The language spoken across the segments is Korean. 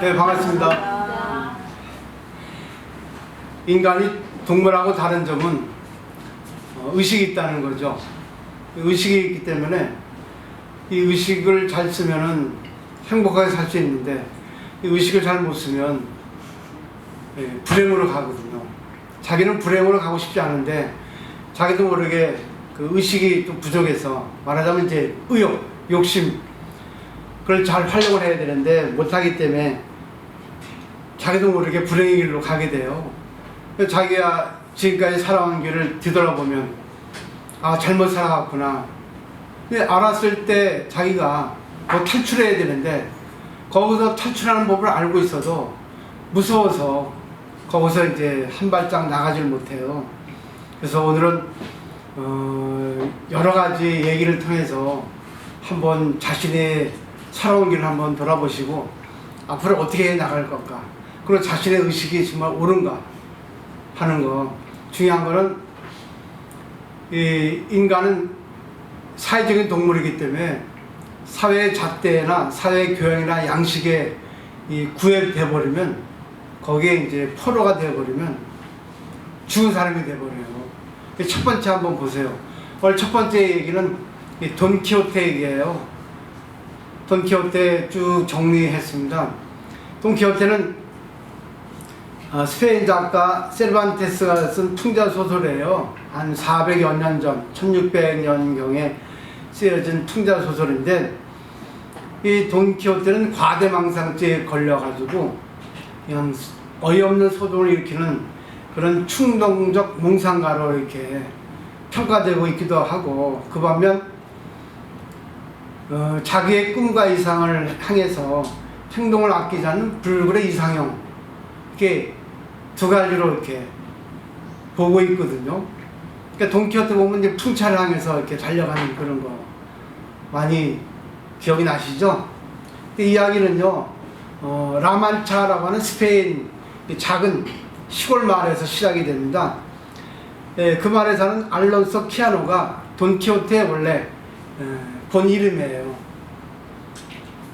네, 반갑습니다. 인간이 동물하고 다른 점은 의식이 있다는 거죠. 의식이 있기 때문에 이 의식을 잘 쓰면은 행복하게 살 수 있는데 이 의식을 잘 못 쓰면 불행으로 가거든요. 자기는 불행으로 가고 싶지 않은데 자기도 모르게 그 의식이 좀 부족해서, 말하자면 이제 의욕, 욕심, 그걸 잘 활용을 해야 되는데 못하기 때문에 자기도 모르게 불행의 길로 가게 돼요. 자기가 지금까지 살아온 길을 뒤돌아보면 아, 잘못 살아갔구나. 근데 알았을 때 자기가 뭐 탈출해야 되는데 거기서 탈출하는 법을 알고 있어도 무서워서 거기서 이제 한 발짝 나가질 못해요. 그래서 오늘은 여러 가지 얘기를 통해서 한번 자신의 살아온 길을 한번 돌아보시고 앞으로 어떻게 해 나갈 건가, 그리고 자신의 의식이 정말 옳은가 하는 거. 중요한 거는 이 인간은 사회적인 동물이기 때문에 사회의 잣대나 사회 교양이나 양식에 구애돼 버리면, 거기에 이제 포로가 되어 버리면 죽은 사람이 돼 버려요. 첫 번째 한번 보세요. 오늘 첫 번째 얘기는 돈키호테 얘기예요. 돈키호테 쭉 정리했습니다. 돈키호테는 스페인 작가 세르반테스가 쓴 풍자 소설이에요. 한 400여 년 전, 1600년경에 쓰여진 풍자 소설인데, 이 돈키호테는 과대망상죄에 걸려가지고 그냥 어이없는 소동을 일으키는 그런 충동적 몽상가로 이렇게 평가되고 있기도 하고, 그 반면 자기의 꿈과 이상을 향해서 행동을 아끼지 않는 불굴의 이상형, 이렇게 두 가지로 이렇게 보고 있거든요. 그러니까 돈키호테 보면 이제 풍차를 향해서 이렇게 달려가는 그런 거 많이 기억이 나시죠? 이 이야기는요, 라만차라고 하는 스페인 작은 시골 마을에서 시작이 됩니다. 그 마을에 사는 알론소 키아노가 돈키호테의 원래 본 이름이에요.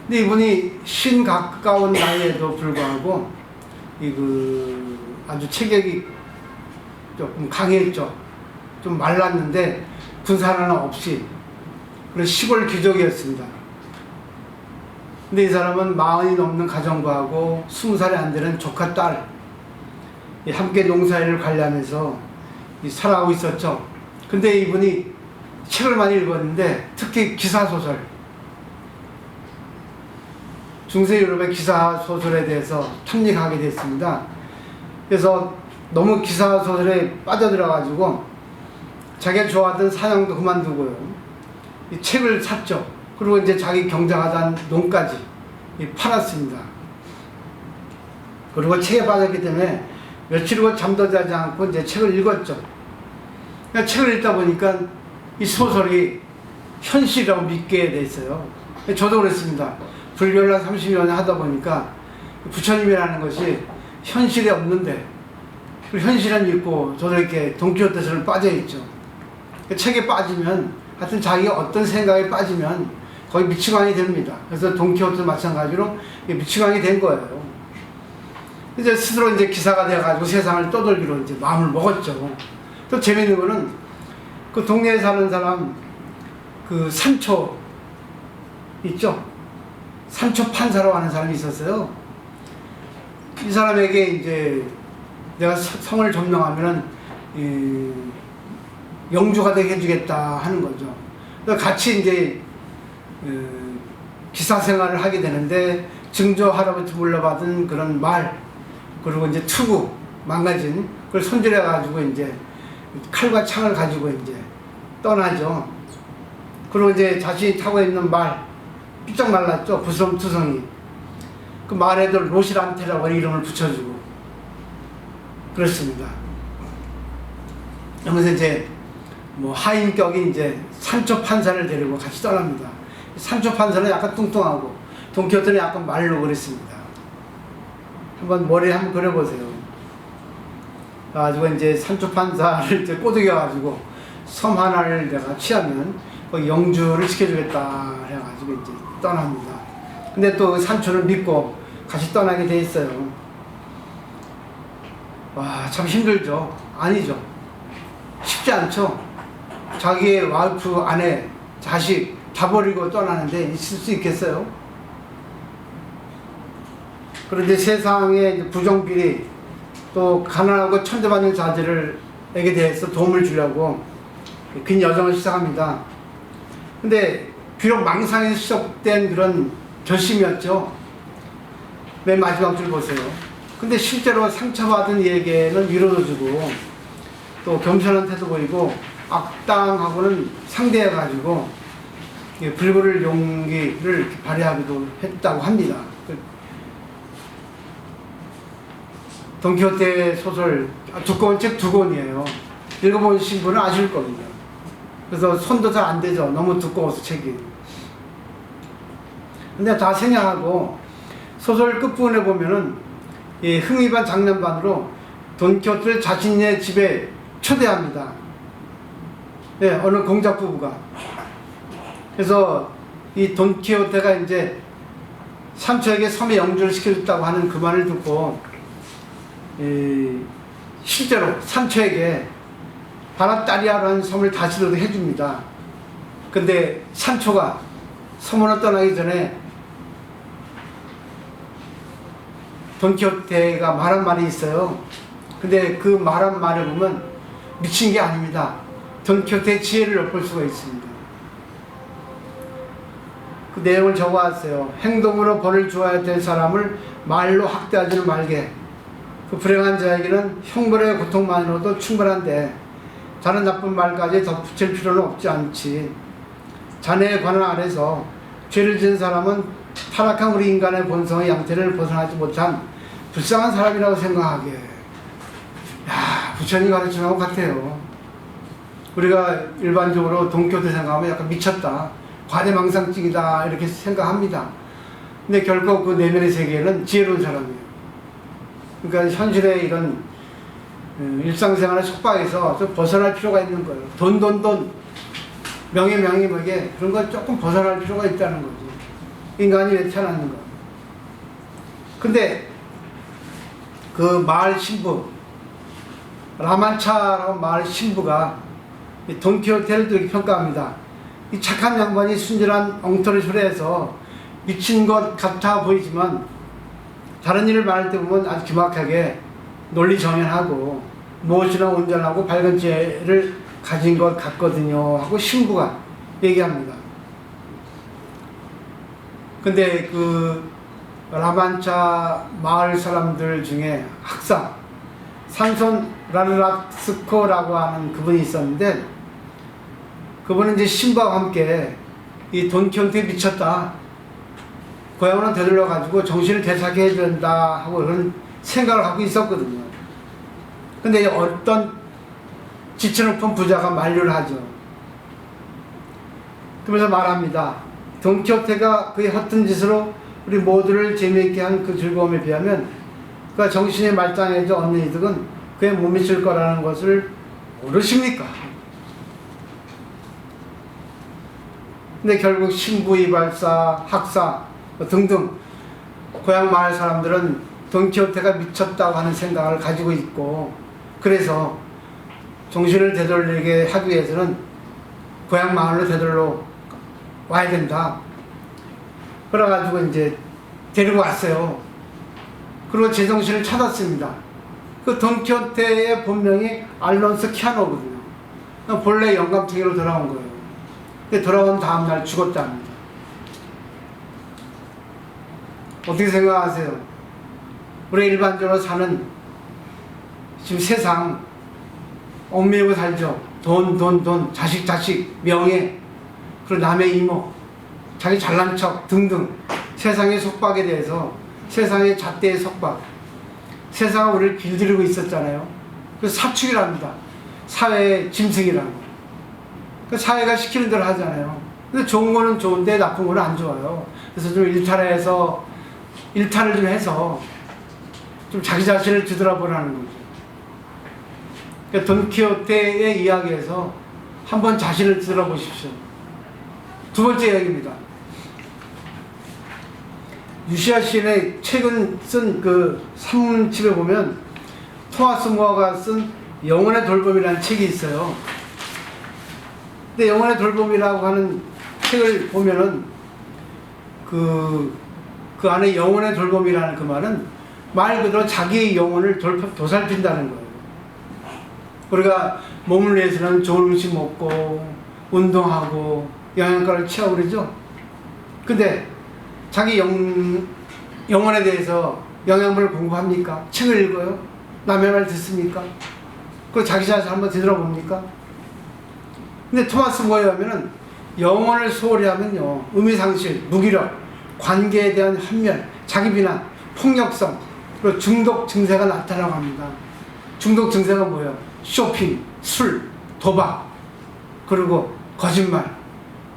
근데 이분이 신 가까운 나이에도 불구하고 아주 체격이 조금 강했죠. 좀 말랐는데 군사 하나 없이 그런 시골 귀족이었습니다. 근데 이 사람은 40이 넘는 가정부하고 20살이 안 되는 조카 딸, 함께 농사일을 관리하면서 살아가고 있었죠. 근데 이분이 책을 많이 읽었는데 특히 기사소설, 중세 유럽의 기사소설에 대해서 탐닉하게 됐습니다. 그래서 너무 기사소설에 빠져들어가지고 자기가 좋아하던 사냥도 그만두고요, 이 책을 샀죠. 그리고 이제 자기 경작하던 농까지 팔았습니다. 그리고 책에 빠졌기 때문에 며칠이고 잠도 자지 않고 이제 책을 읽었죠. 그러니까 책을 읽다 보니까 이 소설이 현실이라고 믿게 돼 있어요. 저도 그랬습니다. 불교를 한 30년 하다 보니까 부처님이라는 것이 현실에 없는데 그리고 현실은 믿고 저도 이렇게 돈키호테서는 빠져있죠. 책에 빠지면, 하여튼 자기가 어떤 생각에 빠지면 거의 미치광이 됩니다. 그래서 돈키호테도 마찬가지로 미치광이 된 거예요. 이제 스스로 이제 기사가 되어가지고 세상을 떠돌기로 이제 마음을 먹었죠. 또 재밌는 거는 그 동네에 사는 사람, 그 산초 있죠? 산초 판사라고 하는 사람이 있었어요. 이 사람에게 이제 내가 성을 점령하면은 영주가 되게 해주겠다 하는 거죠. 그래서 같이 이제 기사 생활을 하게 되는데, 증조 할아버지 물려받은 그런 말, 그리고 이제 투구, 망가진 그걸 손질해 가지고 이제 칼과 창을 가지고 이제 떠나죠. 그리고 이제 자신이 타고 있는 말, 삐쩍 말랐죠, 부성투성이. 그 말에도 로시란테라고 이름을 붙여주고 그렇습니다. 그러면서 이제 뭐 하인격이 이제 산초 판사를 데리고 같이 떠납니다. 산초 판사는 약간 뚱뚱하고 돈키호테는 약간 말로 그랬습니다. 한번 머리에 한번 그려보세요. 그래가지고 이제 산초 판사를 이제 꼬드겨가지고 섬 하나를 내가 취하면 거기 영주를 시켜주겠다 해가지고 이제 떠납니다. 근데 또 산초를 믿고 같이 떠나게 돼 있어요. 와, 참 힘들죠? 아니죠. 쉽지 않죠? 자기의 와이프, 아내, 자식 다 버리고 떠나는데 있을 수 있겠어요? 그런데 세상의 부정비리, 또 가난하고 천대받는 자들에게 대해서 도움을 주려고 긴 여정을 시작합니다. 근데 비록 망상에서 시작된 그런 결심이었죠. 맨 마지막 줄 보세요. 근데 실제로 상처받은 이에게는 위로도 주고 또 겸손한 태도 보이고 악당하고는 상대해가지고 불굴을 용기를 발휘하기도 했다고 합니다. 돈키호테 소설 두꺼운 책 2권이에요. 읽어보신 분은 아실 겁니다. 그래서 손도 잘 안 되죠. 너무 두꺼워서 책이. 근데 다 생략하고 소설 끝부분에 보면은 이 흥이반 장난반으로 돈키호테를 자신의 집에 초대합니다. 네, 어느 공작 부부가. 그래서 이 돈키호테가 이제 산초에게 섬에 영주를 시켜줬다고 하는 그 말을 듣고 실제로 산초에게 바라따리아라는 섬을 다스려도 해줍니다. 근데 산초가 섬으로 떠나기 전에 돈키호테가 말한 말이 있어요. 근데 그 말한 말을 보면 미친 게 아닙니다. 돈키호테의 지혜를 엿볼 수가 있습니다. 그 내용을 적어왔어요. 행동으로 벌을 주어야 될 사람을 말로 학대하지는 말게. 그 불행한 자에게는 형벌의 고통만으로도 충분한데 다른 나쁜 말까지 덧붙일 필요는 없지 않지. 자네의 관할 아래서 죄를 지은 사람은 타락한 우리 인간의 본성의 양태를 벗어나지 못한 불쌍한 사람이라고 생각하게. 야, 부처님이 가르치는 것 같아요. 우리가 일반적으로 돈키호테 생각하면 약간 미쳤다, 과대망상증이다 이렇게 생각합니다. 근데 결코 그 내면의 세계에는 지혜로운 사람이에요. 그러니까 현실의 이런 일상생활의 속박에서 좀 벗어날 필요가 있는 거예요. 돈, 명예, 그런 거 조금 벗어날 필요가 있다는 거죠. 인간이 왜 태어났는 거. 근데 그 마을 신부, 라만차라고 마을 신부가 이 돈키호테를 또 이렇게 평가합니다. 이 착한 양반이 순진한 엉터리 소리해서 미친 것 같아 보이지만 다른 일을 말할 때 보면 아주 기막하게 논리정연하고 무엇이나 온전하고 밝은 지혜를 가진 것 같거든요 하고 신부가 얘기합니다. 근데 그 라만차 마을 사람들 중에 학사 산손 라르락스코라고 하는 그분이 있었는데, 그분은 이제 신부와 함께 이 돈키호테 미쳤다, 고향으로 되돌려 가지고 정신을 되찾게 해야 된다 하고 그런 생각을 갖고 있었거든요. 근데 어떤 지체 높은 부자가 만류를 하죠. 그러면서 말합니다. 돈키호테가 그의 허튼 짓으로 우리 모두를 재미있게 한 그 즐거움에 비하면 그 정신이 말짱해져 얻는 이득은 그에 못 미칠 거라는 것을 모르십니까? 근데 결국 신부, 이발사, 학사 등등 고향 마을 사람들은 돈키호테가 미쳤다고 하는 생각을 가지고 있고, 그래서 정신을 되돌리게 하기 위해서는 고향 마을로 되돌려 와야 된다. 그래가지고 이제 데리고 왔어요. 그리고 제정신을 찾았습니다. 그 돈키호테의 본명이 알론소 키아노거든요. 본래 영감탱이로 돌아온 거예요. 근데 돌아온 다음날 죽었답니다. 어떻게 생각하세요? 우리 일반적으로 사는 지금 세상 얽매이고 살죠. 돈, 자식, 명예, 그리고 남의 이모, 자기 잘난 척 등등 세상의 속박에 대해서, 세상의 잣대의 속박, 세상은 우리를 길들이고 있었잖아요. 그래서 사축이랍니다. 사회의 짐승이라고. 그 사회가 시키는 대로 하잖아요. 근데 좋은 거는 좋은데 나쁜 거는 안 좋아요. 그래서 좀 일탈을 좀 해서 좀 자기 자신을 뒤돌아보라는 거죠. 그러니까 돈키호테의 이야기에서 한번 자신을 뒤돌아보십시오. 두 번째 이야기입니다. 유시아 시인의 최근 쓴 그 산문집에 보면 토마스 모어가 쓴 영혼의 돌봄이라는 책이 있어요. 근데 영혼의 돌봄이라고 하는 책을 보면은 그 안에 영혼의 돌봄이라는 그 말은 말 그대로 자기의 영혼을 도살핀다는 거예요. 우리가 몸을 위해서는 좋은 음식 먹고 운동하고 영양가를 취하고 그러죠. 근데 자기 영혼에 대해서 영양분을 공부합니까? 책을 읽어요? 남의 말 듣습니까? 그 자기 자신 한번 되돌아봅니까? 근데 토마스 모어에 하면은 영혼을 소홀히 하면요, 의미상실, 무기력, 관계에 대한 한면, 자기 비난, 폭력성, 그리고 중독 증세가 나타나고 합니다. 중독 증세가 뭐예요? 쇼핑, 술, 도박, 그리고 거짓말,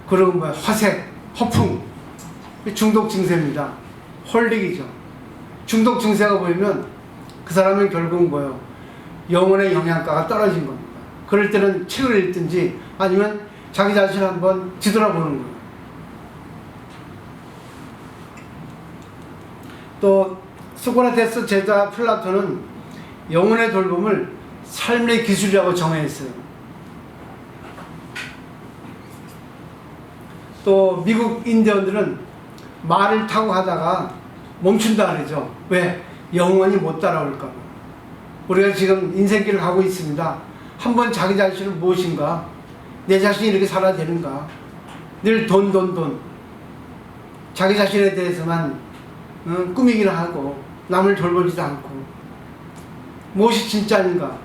그리고 화색, 허풍, 중독 증세입니다. 홀릭이죠. 중독 증세가 보이면 그 사람은 결국 뭐예요? 영혼의 영양가가 떨어진 겁니다. 그럴 때는 책을 읽든지 아니면 자기 자신을 한번 뒤돌아보는 거예요. 또 소크라테스 제자 플라톤은 영혼의 돌봄을 삶의 기술이라고 정의했어요. 또 미국 인디언들은 말을 타고 가다가 멈춘다 그러죠. 왜? 영원히 못 따라올까 봐. 우리가 지금 인생길을 가고 있습니다. 한번 자기 자신을 무엇인가, 내 자신이 이렇게 살아야 되는가, 늘 돈 자기 자신에 대해서만 꾸미기를 하고 남을 돌보지도 않고 무엇이 진짜인가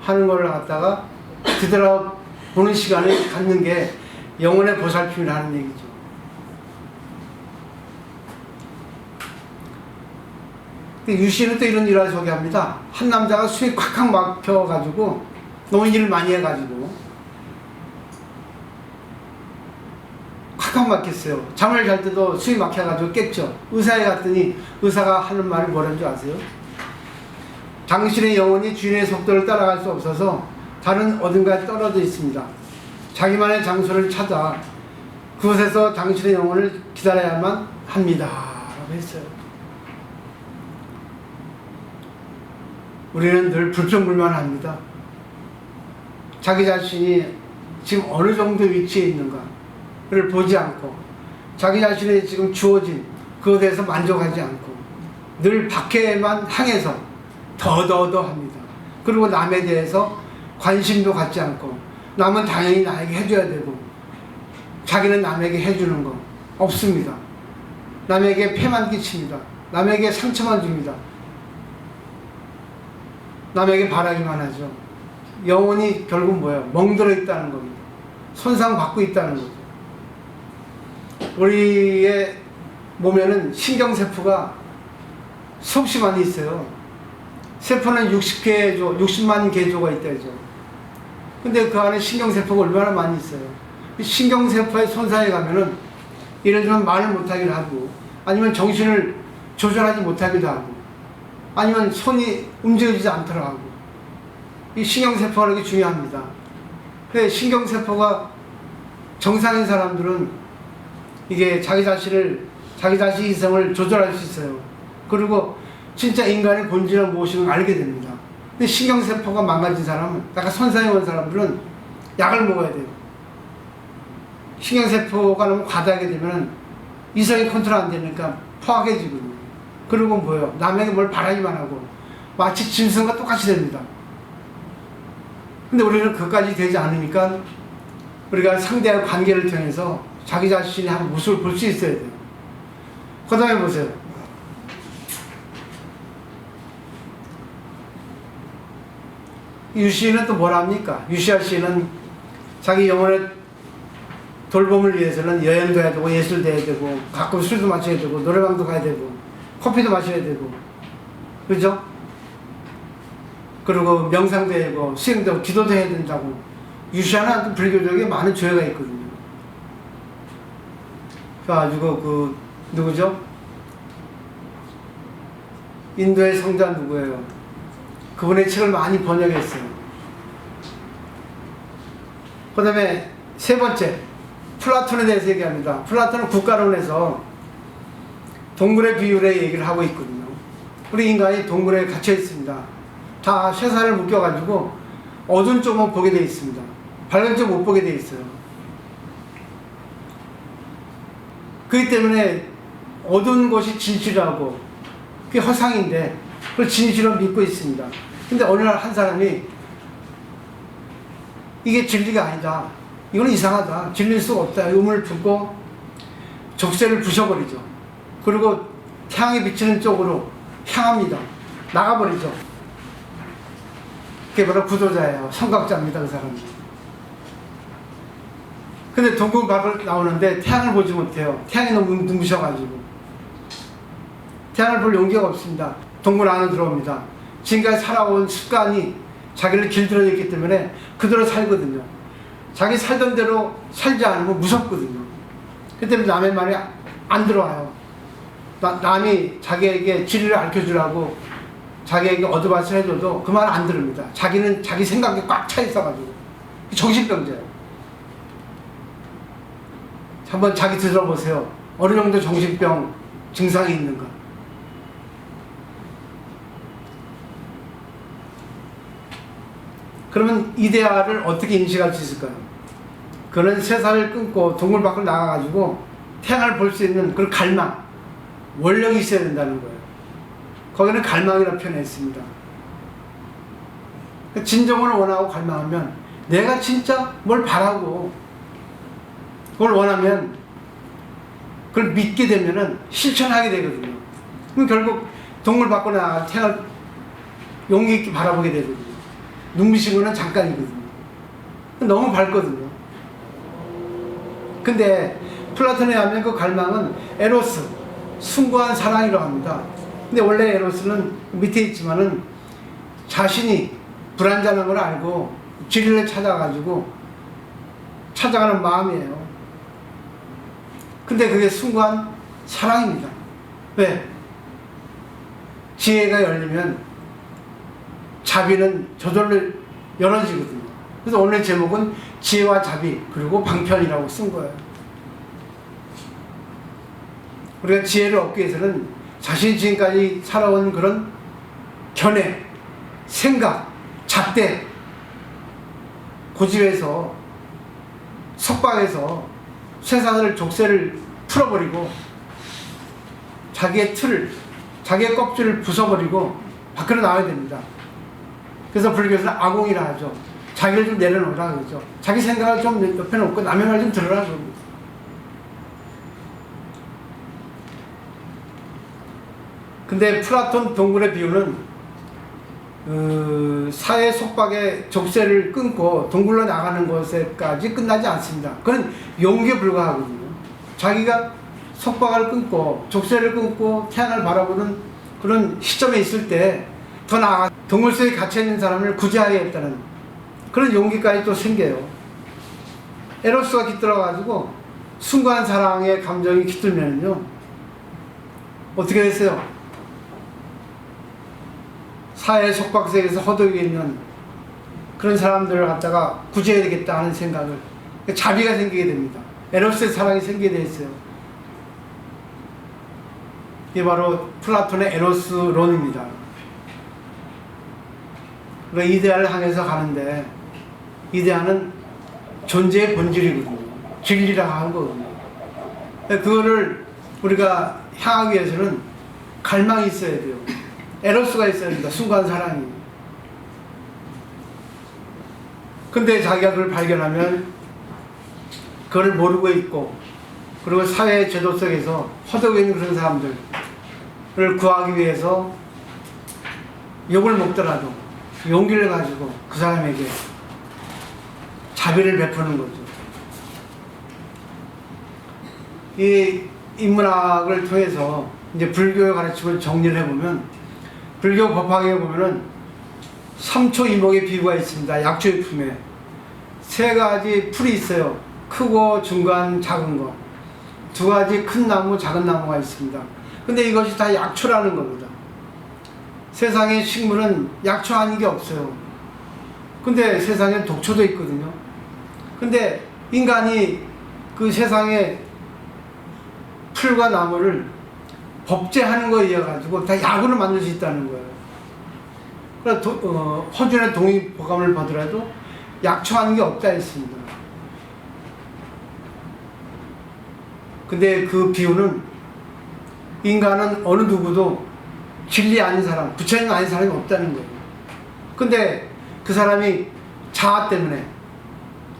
하는 걸 갖다가 뒤돌아보는 시간을 갖는 게 영혼의 보살핌이라는 얘기죠. 유시는 또 이런 일화를 소개합니다. 한 남자가 숨이 콱콱 막혀가지고 너무 일을 많이 해가지고 콱콱 막혔어요. 잠을 잘 때도 숨이 막혀가지고 깼죠. 의사에 갔더니 의사가 하는 말이 뭐라는 줄 아세요? 당신의 영혼이 주인의 속도를 따라갈 수 없어서 다른 어딘가에 떨어져 있습니다. 자기만의 장소를 찾아 그곳에서 당신의 영혼을 기다려야만 합니다. 라고 했어요. 우리는 늘 불평불만합니다. 자기 자신이 지금 어느 정도 위치에 있는가를 보지 않고 자기 자신이 지금 주어진 그것에 대해서 만족하지 않고 늘 밖에만 향해서 더 합니다. 그리고 남에 대해서 관심도 갖지 않고 남은 당연히 나에게 해줘야 되고 자기는 남에게 해주는 거 없습니다. 남에게 폐만 끼칩니다. 남에게 상처만 줍니다. 남에게 바라기만 하죠. 영혼이 결국 뭐예요? 멍들어 있다는 겁니다. 손상받고 있다는 거죠. 우리의 몸에는 신경세포가 수없이 많이 있어요. 세포는 60만 개조가 있다죠. 근데 그 안에 신경세포가 얼마나 많이 있어요. 신경세포의 손상에 가면은 예를 들면 말을 못하기도 하고 아니면 정신을 조절하지 못하기도 하고 아니면 손이 움직이지 않더라 하고 이 신경세포가 이렇게 중요합니다. 근데 신경세포가 정상인 사람들은 이게 자기 자신의 이성을 조절할 수 있어요. 그리고 진짜 인간의 본질은 무엇인가 알게 됩니다. 근데 신경세포가 망가진 사람은, 약간 손상이 온 사람들은 약을 먹어야 돼요. 신경세포가 너무 과다하게 되면 이성이 컨트롤 안 되니까 포악해지거든요. 그리고 뭐예요? 남에게 뭘 바라기만 하고 마치 짐승과 똑같이 됩니다. 근데 우리는 그것까지 되지 않으니까 우리가 상대와의 관계를 통해서 자기 자신의 한 모습을 볼 수 있어야 돼요. 그 다음에 보세요. 유시인은 또 뭐라 합니까? 유시아 시인은 자기 영혼의 돌봄을 위해서는 여행도 해야 되고 예술도 해야 되고 가끔 술도 마셔야 되고 노래방도 가야 되고 커피도 마셔야 되고 그죠? 그리고 명상도 해야 되고 수행도 하고 기도도 해야 된다고. 유시아는 불교적에 많은 조예가 있거든요. 그래가지고 누구죠? 인도의 성자 누구예요? 그분의 책을 많이 번역했어요. 그 다음에 세 번째 플라톤에 대해서 얘기합니다. 플라톤은 국가론에서 동물의 비율의 얘기를 하고 있거든요. 우리 인간이 동물에 갇혀 있습니다. 다 쇠사를 묶여가지고 어두운 쪽만 보게 돼 있습니다. 밝은 쪽 못 보게 돼 있어요. 그렇기 때문에 어두운 것이 진실이라고, 그게 허상인데 그걸 진실로 믿고 있습니다. 근데 어느 날 한 사람이 이게 진리가 아니다, 이건 이상하다, 진리일 수가 없다, 의문을 품고 족쇄를 부셔버리죠. 그리고 태양이 비치는 쪽으로 향합니다. 나가버리죠. 그게 바로 구도자예요. 선각자입니다, 그 사람은. 근데 동굴 밖을 나오는데 태양을 보지 못해요. 태양이 너무 눈부셔가지고. 태양을 볼 용기가 없습니다. 동굴 안으로 들어옵니다. 지금까지 살아온 습관이 자기를 길들여 있기 때문에 그대로 살거든요. 자기 살던 대로 살지 않으면 무섭거든요. 그 때문에 남의 말이 안 들어와요. 남이 자기에게 진리를 알려주라고 자기에게 어드바이스를 해줘도 그 말 안 들읍니다. 자기는 자기 생각에 꽉 차 있어가지고. 정신병자예요. 한번 자기 들어보세요. 어느 정도 정신병 증상이 있는가. 그러면 이데아를 어떻게 인식할 수 있을까요? 그는 쇠사를 끊고 동굴 밖으로 나가가지고 태양을 볼 수 있는 그런 갈망, 원력이 있어야 된다는 거예요. 거기는 갈망이라고 표현했습니다. 진정을 원하고 갈망하면, 내가 진짜 뭘 바라고 그걸 원하면 그걸 믿게 되면은 실천하게 되거든요. 그럼 결국 동굴 밖으로 나가 태양을 용기 있게 바라보게 되거든요. 눈부신 거는 잠깐이거든요. 너무 밝거든요. 근데 플라톤에 하면 그 갈망은 에로스, 숭고한 사랑이라고 합니다. 근데 원래 에로스는 밑에 있지만은 자신이 불완전한 걸 알고 진리를 찾아가지고 찾아가는 마음이에요. 근데 그게 숭고한 사랑입니다. 왜? 지혜가 열리면 자비는 저절로 열어지거든요. 그래서 오늘 제목은 지혜와 자비 그리고 방편이라고 쓴 거예요. 우리가 지혜를 얻기 위해서는 자신이 지금까지 살아온 그런 견해, 생각, 잣대, 고집에서, 속박에서 세상을 족쇄를 풀어버리고 자기의 틀을, 자기의 껍질을 부숴버리고 밖으로 나와야 됩니다. 그래서 불교에서는 아공이라 하죠. 자기를 좀 내려놓으라 그러죠. 자기 생각을 좀 옆에 놓고 남의 말 좀 들으라 그러죠. 근데 플라톤 동굴의 비유는 사회 속박의 족쇄를 끊고 동굴로 나가는 것에까지 끝나지 않습니다. 그건 용기에 불과하거든요. 자기가 속박을 끊고 족쇄를 끊고 태양을 바라보는 그런 시점에 있을 때 더 나아가 동굴 속에 갇혀있는 사람을 구제하겠다는 그런 용기까지 또 생겨요. 에로스가 깃들어가지고 숭고한 사랑의 감정이 깃들면요 어떻게 됐어요? 사회 속박 속에서 허덕이고 있는 그런 사람들을 갖다가 구제해야 되겠다 하는 생각을, 자비가 생기게 됩니다. 에로스의 사랑이 생기게 돼 있어요. 이게 바로 플라톤의 에로스론입니다. 그러니까 이데아를 향해서 가는데 이데아는 존재의 본질이거든요. 진리라고 하는 거거든요. 그거를 우리가 향하기 위해서는 갈망이 있어야 돼요. 에로스가 있어야 됩니다. 순간 사랑이. 근데 자기가 그걸 발견하면 그걸 모르고 있고, 그리고 사회 제도 속에서 허덕이고 있는 그런 사람들을 구하기 위해서 욕을 먹더라도 용기를 가지고 그 사람에게 자비를 베푸는 거죠. 이 인문학을 통해서 이제 불교의 가르침을 정리를 해보면, 불교 법화경에 보면은 3초 이목의 비유가 있습니다. 약초의 품에 3가지 풀이 있어요. 크고 중간 작은 거, 2가지 큰 나무 작은 나무가 있습니다. 근데 이것이 다 약초라는 겁니다. 세상의 식물은 약초 아닌 게 없어요. 근데 세상에 독초도 있거든요. 근데 인간이 그 세상의 풀과 나무를 법제하는 거에 의해 가지고 다 약으로 만들 수 있다는 거예요. 그래서 허준의 동의보감을 받으라도 약초하는 게 없다 했습니다. 근데 그 비유는 인간은 어느 누구도 진리 아닌 사람, 부처님 아닌 사람이 없다는 거예요. 근데 그 사람이 자아 때문에,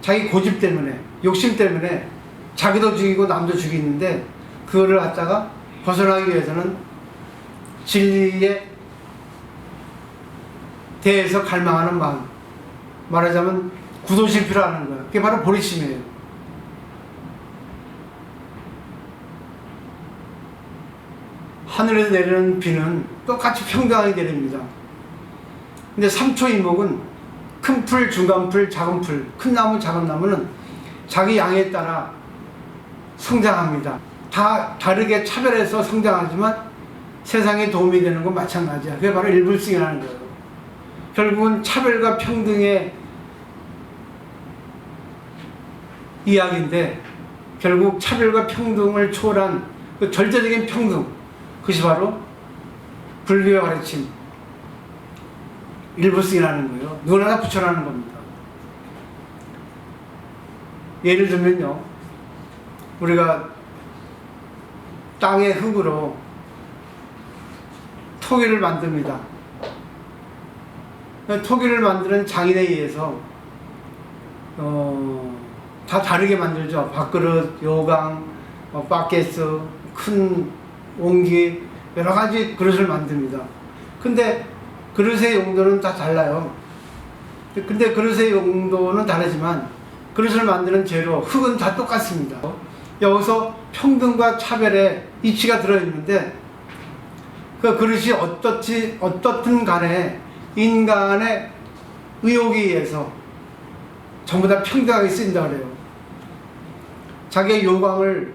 자기 고집 때문에, 욕심 때문에 자기도 죽이고 남도 죽이는데 그거를 갖다가 벗어나기 위해서는 진리에 대해서 갈망하는 마음, 말하자면 구도심피라는 거예요. 그게 바로 보리심이에요. 하늘에서 내리는 비는 똑같이 평등하게 내립니다. 근데 삼초 이목은 큰 풀, 중간 풀, 작은 풀, 큰 나무, 작은 나무는 자기 양에 따라 성장합니다. 다 다르게 차별해서 성장하지만 세상에 도움이 되는 건 마찬가지야. 그게 바로 일불승이라는 거예요. 결국은 차별과 평등의 이야기인데 결국 차별과 평등을 초월한 그 절대적인 평등, 그것이 바로 불교의 가르침 일불승이라는 거예요. 누구나 다 부처라는 겁니다. 예를 들면요, 우리가 땅의 흙으로 토기를 만듭니다. 토기를 만드는 장인에 의해서 다 다르게 만들죠. 밥그릇, 요강, 바켓스, 큰 옹기, 여러 가지 그릇을 만듭니다. 근데 그릇의 용도는 다 달라요. 근데 그릇의 용도는 다르지만 그릇을 만드는 재료, 흙은 다 똑같습니다. 여기서 평등과 차별의 이치가 들어있는데 그 그릇이 어떻든 간에 인간의 의욕에 의해서 전부 다 평등하게 쓰인다 그래요. 자기의 요광을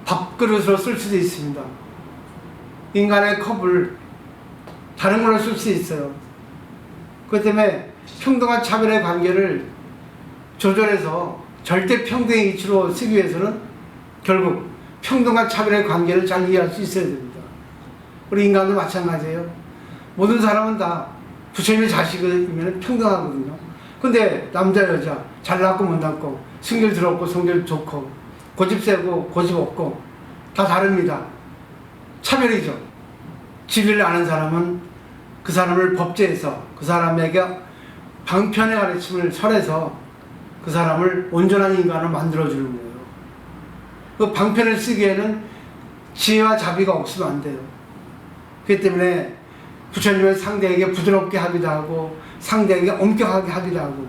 밥그릇으로 쓸 수도 있습니다. 인간의 컵을 다른 걸로 쓸 수 있어요. 그렇기 때문에 평등한 차별의 관계를 조절해서 절대 평등의 이치로 쓰기 위해서는 결국 평등한 차별의 관계를 잘 이해할 수 있어야 됩니다. 우리 인간도 마찬가지예요. 모든 사람은 다 부처님의 자식이면 평등하거든요. 근데 남자 여자 잘났고 못났고 성질 더럽고 성질 좋고 고집 세고 고집 없고 다 다릅니다. 차별이죠. 진리를 아는 사람은 그 사람을 법제해서 그 사람에게 방편의 가르침을 설해서 그 사람을 온전한 인간으로 만들어주는 거예요. 그 방편을 쓰기에는 지혜와 자비가 없으면 안 돼요. 그렇기 때문에 부처님은 상대에게 부드럽게 하기도 하고 상대에게 엄격하게 하기도 하고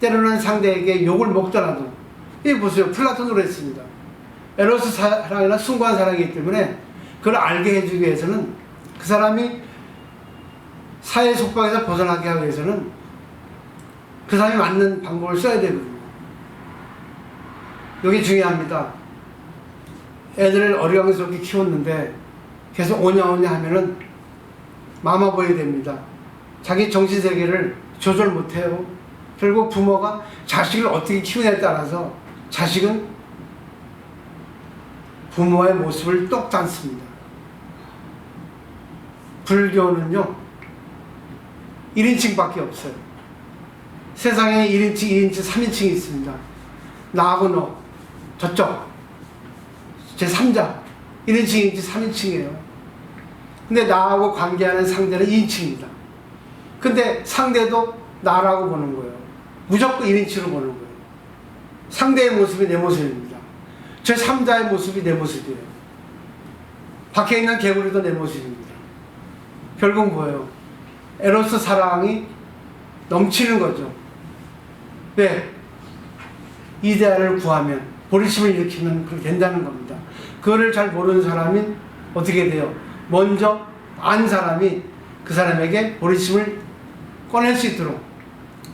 때로는 상대에게 욕을 먹더라도 이 보세요. 플라톤으로 했습니다. 에로스 사랑이나 숭고한 사랑이기 때문에 그걸 알게 해주기 위해서는 그 사람이 사회 속박에서 벗어나게 하기 위해서는 그 사람이 맞는 방법을 써야 되거든요. 여기 중요합니다. 애들을 어리광스럽게 키웠는데 계속 오냐 하면은 마마보이 됩니다. 자기 정신세계를 조절 못해요. 결국 부모가 자식을 어떻게 키우냐에 따라서 자식은 부모의 모습을 똑 닮습니다. 불교는요 1인칭밖에 없어요. 세상에 1인칭, 2인칭, 3인칭이 있습니다. 나하고 너, 저쪽 제3자 1인칭, 2인칭, 3인칭이에요. 근데 나하고 관계하는 상대는 2인칭입니다. 근데 상대도 나라고 보는 거예요. 무조건 1인칭으로 보는 거예요. 상대의 모습이 내 모습입니다. 제3자의 모습이 내 모습이에요. 밖에 있는 개구리도 내 모습입니다. 결국 뭐예요? 에로스 사랑이 넘치는 거죠. 왜? 이데아를 구하면, 보리심을 일으키면 그렇게 된다는 겁니다. 그거를 잘 모르는 사람이 어떻게 돼요? 먼저 안 사람이 그 사람에게 보리심을 꺼낼 수 있도록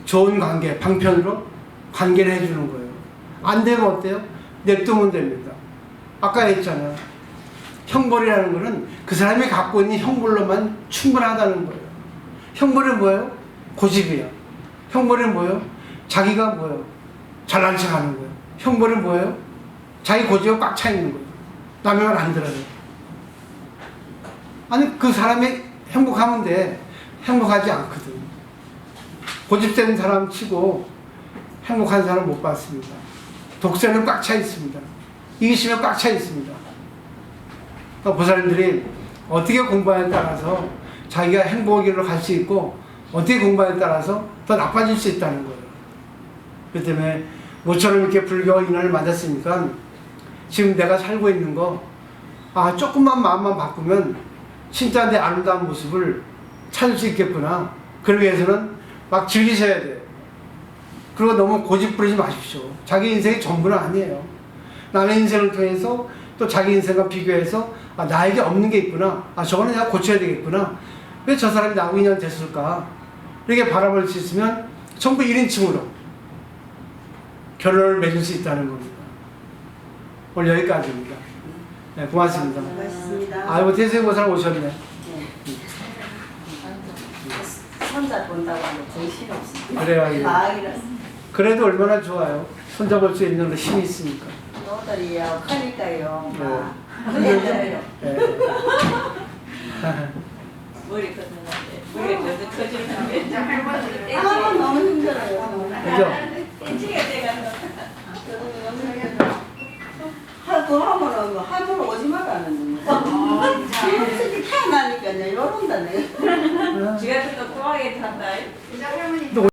좋은 관계, 방편으로 관계를 해주는 거예요. 안 되면 어때요? 냅두면 됩니다. 아까 했잖아요. 형벌이라는 거는 그 사람이 갖고 있는 형벌로만 충분하다는 거예요. 형벌은 뭐예요? 고집이에요. 형벌은 뭐예요? 자기가 뭐예요? 잘난 척 하는 거예요. 형벌은 뭐예요? 자기 고집이 꽉 차 있는 거예요. 남의 말 안 들어요. 아니 그 사람이 행복하면 돼. 행복하지 않거든. 고집된 사람 치고 행복한 사람 못 봤습니다. 독세는 꽉 차 있습니다. 이기심에 꽉 차 있습니다. 그러니까 보살님들이 어떻게 공부하냐에 따라서 자기가 행복으로 갈 수 있고 어떻게 공부하냐에 따라서 더 나빠질 수 있다는 거예요. 그렇기 때문에 모처럼 이렇게 불교 인연을 만났으니까 지금 내가 살고 있는 거 조금만 마음만 바꾸면 진짜 내 아름다운 모습을 찾을 수 있겠구나. 그러기 위해서는 막 즐기셔야 돼요. 그리고 너무 고집 부리지 마십시오. 자기 인생이 전부는 아니에요. 남의 인생을 통해서 또 자기 인생과 비교해서 나에게 없는 게 있구나. 저거는 내가 고쳐야 되겠구나. 왜 저 사람이 나하고 인연 됐을까? 이렇게 바라볼 수 있으면 전부 1인칭으로 결론을 맺을 수 있다는 겁니다. 오늘 여기까지입니다. 네, 고맙습니다. 고맙습니다. 아이고, 태세고사를 오셨네. 손자 본다고 하면 정신없습니다. 그래요. 마음이라서. 그래도 얼마나 좋아요. 손잡을 수 있는 힘이 있으니까. 너들이 약하니까요. 네. 그래요. 네. 머리 걷는데 머리가 저도 터지는데 너무 힘들어요. 그죠? 땡치가 돼가 하도 하면은 하면 오지마도 않는 거예요. 솔직히 태어나니까요. 이런다 내가. 지가 또 꼬하게 탄다.